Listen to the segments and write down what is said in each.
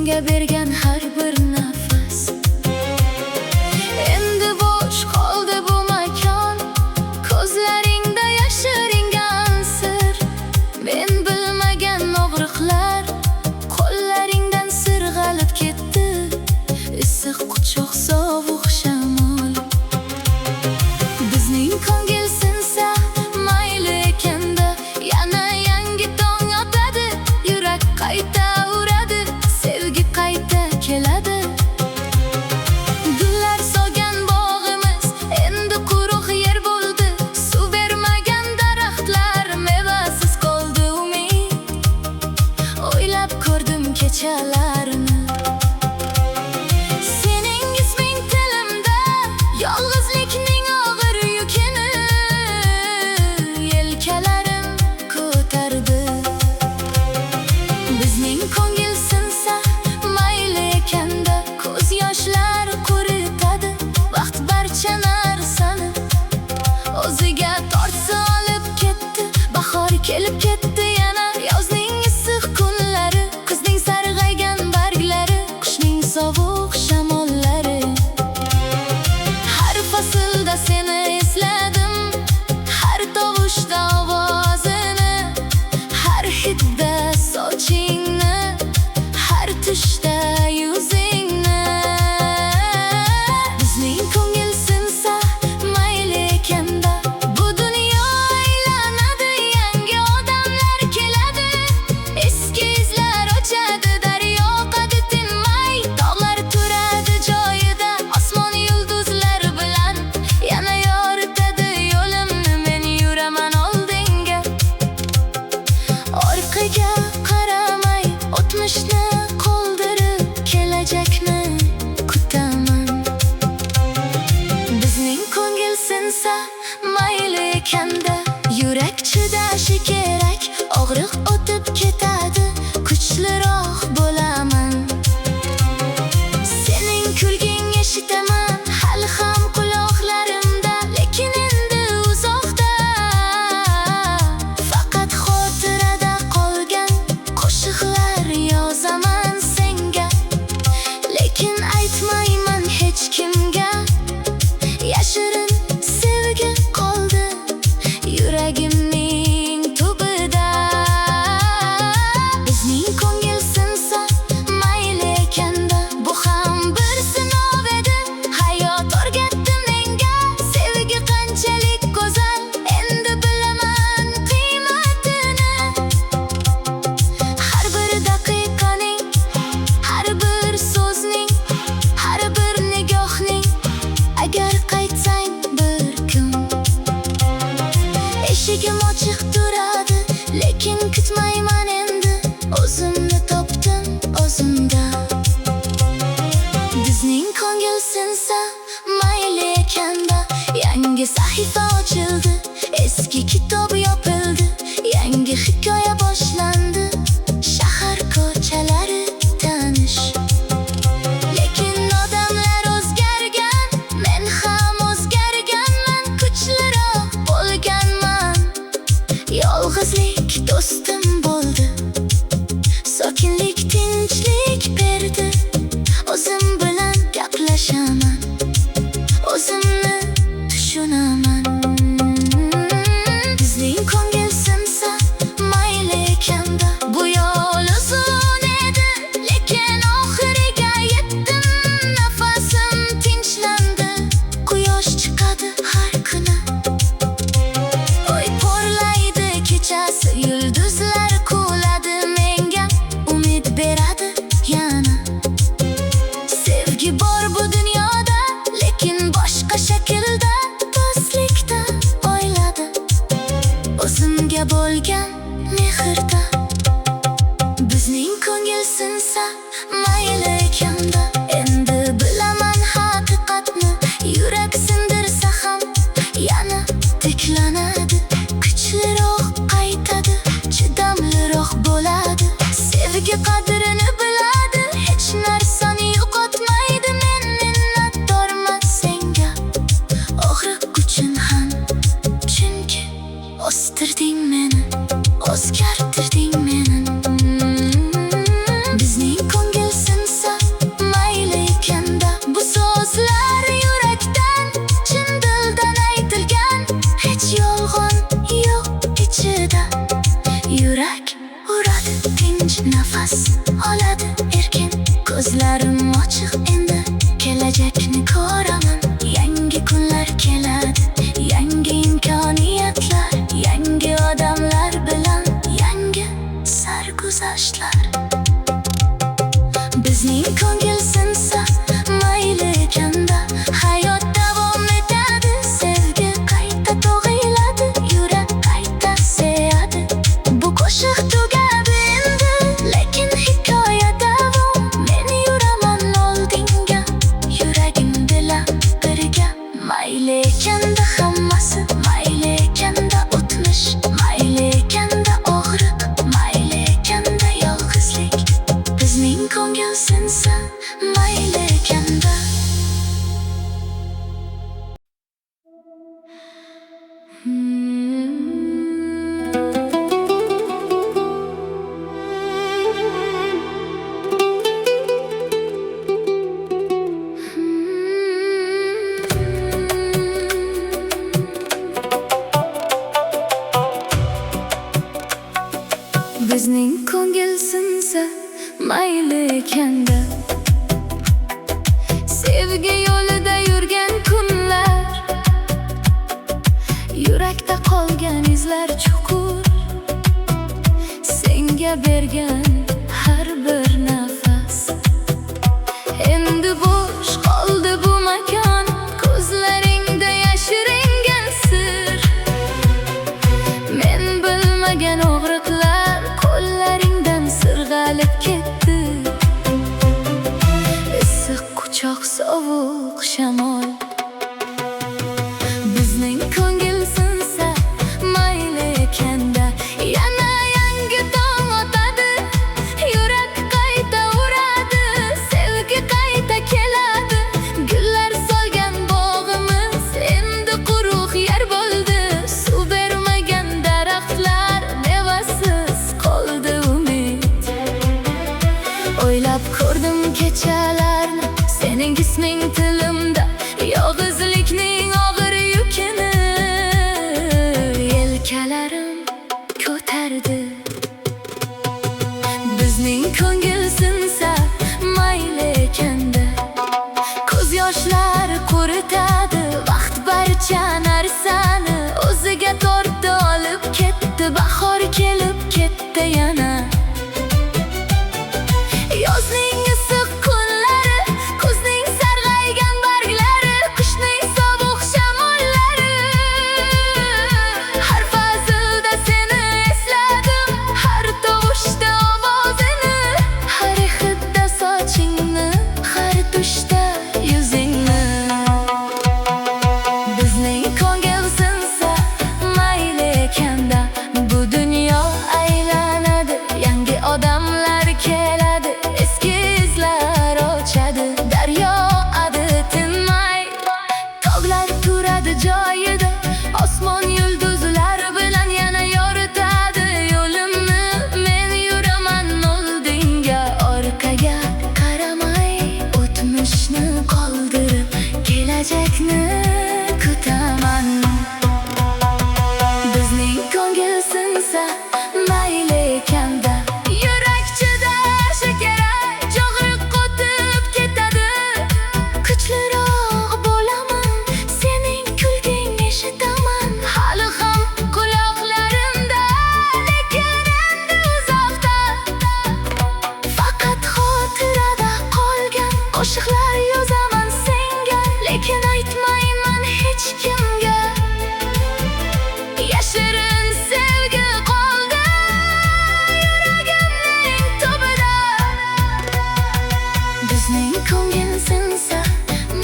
senga bergan har bir nafas. Endi bo'sh qoldi bu makon, ko'zlaringda yashiringan sir. Men bilmagan og'riqlar qo'llaringdan sirg'alib ketdi. Issiq quchoq, sovuq shamol. Bizning ko'ngil sinsa mayli ekanda, yana yangi tong otadi. Yurak qayta uradi, sevgi qayta keladi. Gullar solgan bog'imiz endi quruq yer bo'ldi. Suv bermagan daraxtlar mevasiz qoldi. Umid o'ylab ko'rdim kechalarni. Sening isming tilimda, yolg'izlikning og'ir yukini yelkalarim ko'tardi. Bizning ko'ngil sinsa mayli ekanda, ko'z yoshlar quritadi. Vaqt barcha narsani o'ziga tortsa olib ketdi. Bahor kelib ketdi yana, yozning issiq kunlari, qizning sarg'aygan barglari, qushning sovuq shamollari. Har faslda seni esladim, har tovushda ovozini, har hidda sochingni, har tushda yuzingni. Bizning ko'ngil sinsa mayli ekanda, bu dunyo aylanadi, yangi odamlar keladi. Eski izlar o'chadi, daryo oqadi tinmay, tog'lar turadi joyida. Osmon yulduzlar bilan yana yoritadi yo'limni. Men yuraman oldinga, orqaga qaramay, o'tmishni qoldirib kelajakni kutaman. Bizning ko'ngil sinsa mayli ekanda, yurak chidashi kerak, og'riq o'tib ketadi, kuchliroq bo'laman. Sening kulging eshitaman hali ham quloqlarimda, lekin endi uzoqda. Faqat xotirada qolgan qo'shiqlar yozaman senga, lekin aytmayman hech kimga. Yashirin sevgi qoldi yuragimning tubida. Bizning ko'ngil sinsa mayli ekanda, bu ham bir sinov edi. Hayot o'rgatdi menga, sevgi qanchalik go'zal, endi bilaman qiymatini. Har bir daqiqaning, har bir so'zning, har bir nigohning. Agar qaytsang bir kun, eshigim ochiq turadi, lekin kutmayman endi. O'zimni topdim o'zimda. Bizning ko'ngil sinsa mayli ekanda, yangi sahifa ochildi, eski kitob yopildi, yangi hikoya boshlandi. Shahar ko'chalari tanish, lekin odamlar o'zgargan, men ham o'zgarganman, kuchliroq bo'lganman. Yolg'izlik do'stim bo'ldi, sokinlik tinchlik berdi. O'zim bilan gaplashaman, o'zimni tushunaman. Bizning ko'ngil sinsa mayli ekanda, bu yo'l uzun edi, lekin oxiriga yetdim. Nafasim tinchlandi, quyosh chiqadi har kuni. Oy porlaydi kechasi, yulduzlar quvladi menga, umid beradi yana. Sevgi bor bu dunyoda, lekin boshqa shaklda. Do'stlikda oyladi, o'zimga bo'lgan mehrda. Bizning ko'ngil sinsa mayli ekanda, endi bilaman haqiqatni. Yurak sindirsa ham yana tiklanadi, kuchliroq qaytadi, chidamliroq bo'ladi. Sevgi qadrini biladi, hech narsani yo'qotmaydi. Men minnatdorman senga, og'riq uchun ham, chunki o'stirding meni, o'zgartirding meni. Bizning ko'ngil sinsa nafas oladi erkin. Ko'zlarim ochiq endi, kelajakni ko'raman. Yangi kunlar keladi, yangi imkoniyatlar, yangi odamlar bilan yangi sarguzashtlar. Bizning ko'ngil sinsa mayli ekanda, hayot davom etadi. Sevgi qayta tug'iladi, yurak qayta sevadi. Bu qo'shiq tugadi endi, lekin hikoya davom. Men yuraman oldinga, yuragim bilan birga. Mayli ekanda hammasi, mayli ekanda o'tmish, mayli ekanda og'riq, mayli ekanda yolg'izlik. Bizning ko'ngil sinsa mayli ekanda. Bizning ko'ngil sinsa mayli ekanda. Sevgi yo'lida yurgan kunlar, yurakda qolgan izlar chuqur. Senga bergan har bir nafas endi bo'sh qoldi bu makon. Ko'zlaringda yashiringan sir, men bilmagan og'riqlar qo'llaringdan sirg'alib ketdi. Issiq quchoq, sovuq shamol. Bizning ko'ngil sinsa mayli ekanda. Yana yangi tong otadi, yurak qayta uradi, sevgi qayta keladi. Gullar solgan bog'imiz endi quruq yer bo'ldi. Suv bermagan daraxtlar, mevasiz qoldi umid. O'ylab ko'rdim kechalarni, sening isming tilimda, yolg'izlikning og'ir yukini yelkalarim ko'tardi. Bizning ko'ngil sinsa mayli ekanda. Ko'z yoshlari quritadi, vaqt barcha narsani o'ziga tortdi, olib ketdi. Bahor kelib ketdi yana. Yozning issiq kunlari, kuzning sarg'aygan barglari, qishning sovuq shamollari. Har fazilda seni esladim, har tovushda ovozini, har hidda sochingni, har tushda yuzingni. Bizning ko'ngil sinsa mayli ekanda. Bu dunyo aylanadi, yangi odamlar keladi, eski izlar ochadi. Daryo adi tinmay, tog'lar turadi joyida, osmon yulduzlar bilan yana yoritadi yo'limni. Men yuraman oldinga, orqaga qaramay, o'tmishni qoldirib kelajakni kutaman. Bizning ko'ngil sinsa mayli ekanda. Yurak chidashi kerak, jog'riq qotib ketadi. Kuchliroq bo'laman, sening kulging eshitaman. Hali ham quloqlarimda, lekin endi uzoqda. Faqat xotirada qolgan qo'shiqlar yozaman senga, lekin aytmayman hech kimga. Yashirin sevgi qoldi yuragimning tubida. Bizning ko'ngil sinsa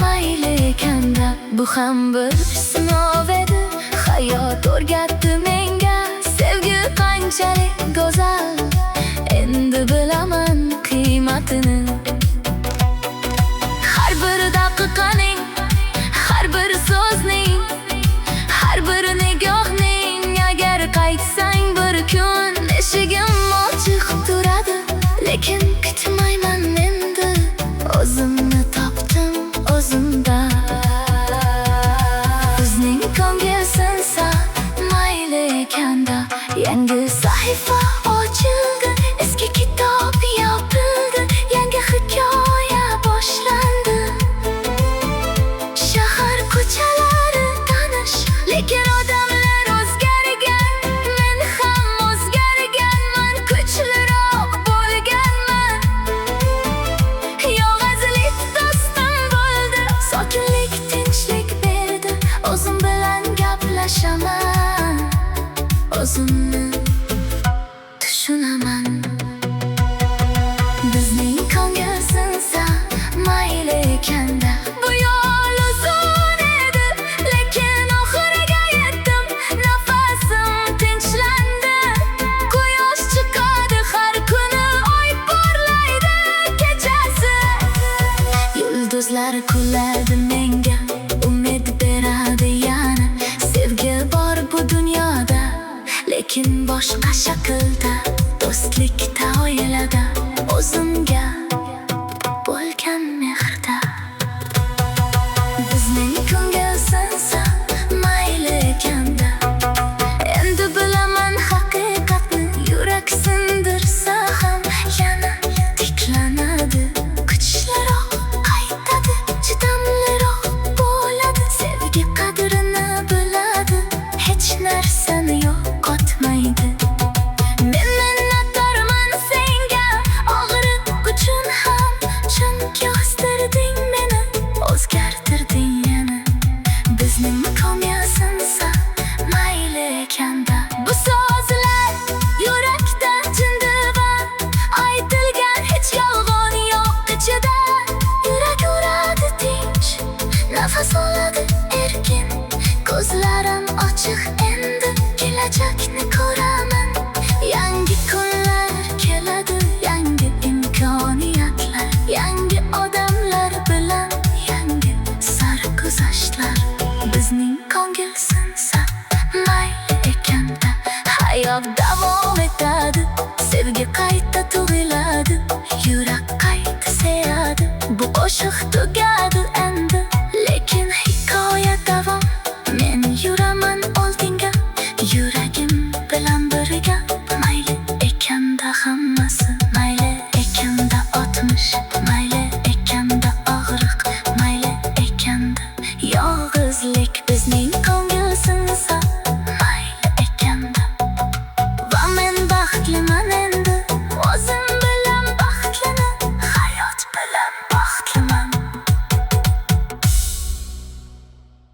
mayli ekanda. Bu ham bir sinov edi, hayot o'rgatdi menga. Sevgi qanchalik go'zal, endi bilaman qiymatini. Har bir daqiqaning, har bir so'zning, har bir nigohning. Agar qaytsang bir kun, eshigim ochiq turadi, lekin kutmayman endi. O'zimni topdim o'zimda. Bizning ko'ngil sinsa mayli ekanda. Yangi sahifa ochib tushunaman. Bizning ko'ngil sinsa mayli ekanda. Bu yo'l uzun edi, lekin oxiriga yetdim. Nafasim tinchlandi. Quyosh chiqadi har kuni, oy porlaydi kechasi. Yulduzlar kuladi menga, umid beradi yana. Sevgi bor bu dunyoda, lekin boshqa shaklda. Do'stlikda, oilada, o'zimga bo'lgan mehrda. Bizning ko'ngil sinsa mayli ekanda. Endi bilaman haqiqatni, yurak sindirsa ham yana tiklanadi. Kuchliroq qaytadi, chidamliroq bo'ladi. Sevgi qadrini biladi, hech narsani yo'qotmaydi. Men minnatdorman senga, og'riq uchun ham, chunki o'stirding meni, o'zgartirding yana. Bizning ko'ngil sinsa mayli ekanda. Bu so'zlar yurakda jindivan, aytilgan hech yolg'on yo'q ichida. Yurak uradi tinch, nafas oladi erkin. Ko'zlarim ochiq endi, kelajakni ko'raman. Yangi kunlar keladi, yangi imkoniyatlar, yangi odamlar bilan yangi sarguzashtlar. Bizning ko'ngil sinsa mayli ekanda. Hayot davom etadi, sevgi qayta tug'iladi, yurak qayta sevadi. Bu qo'shiq tugadi endi, lekin hikoya davom. Men yuraman oldinga, yuragim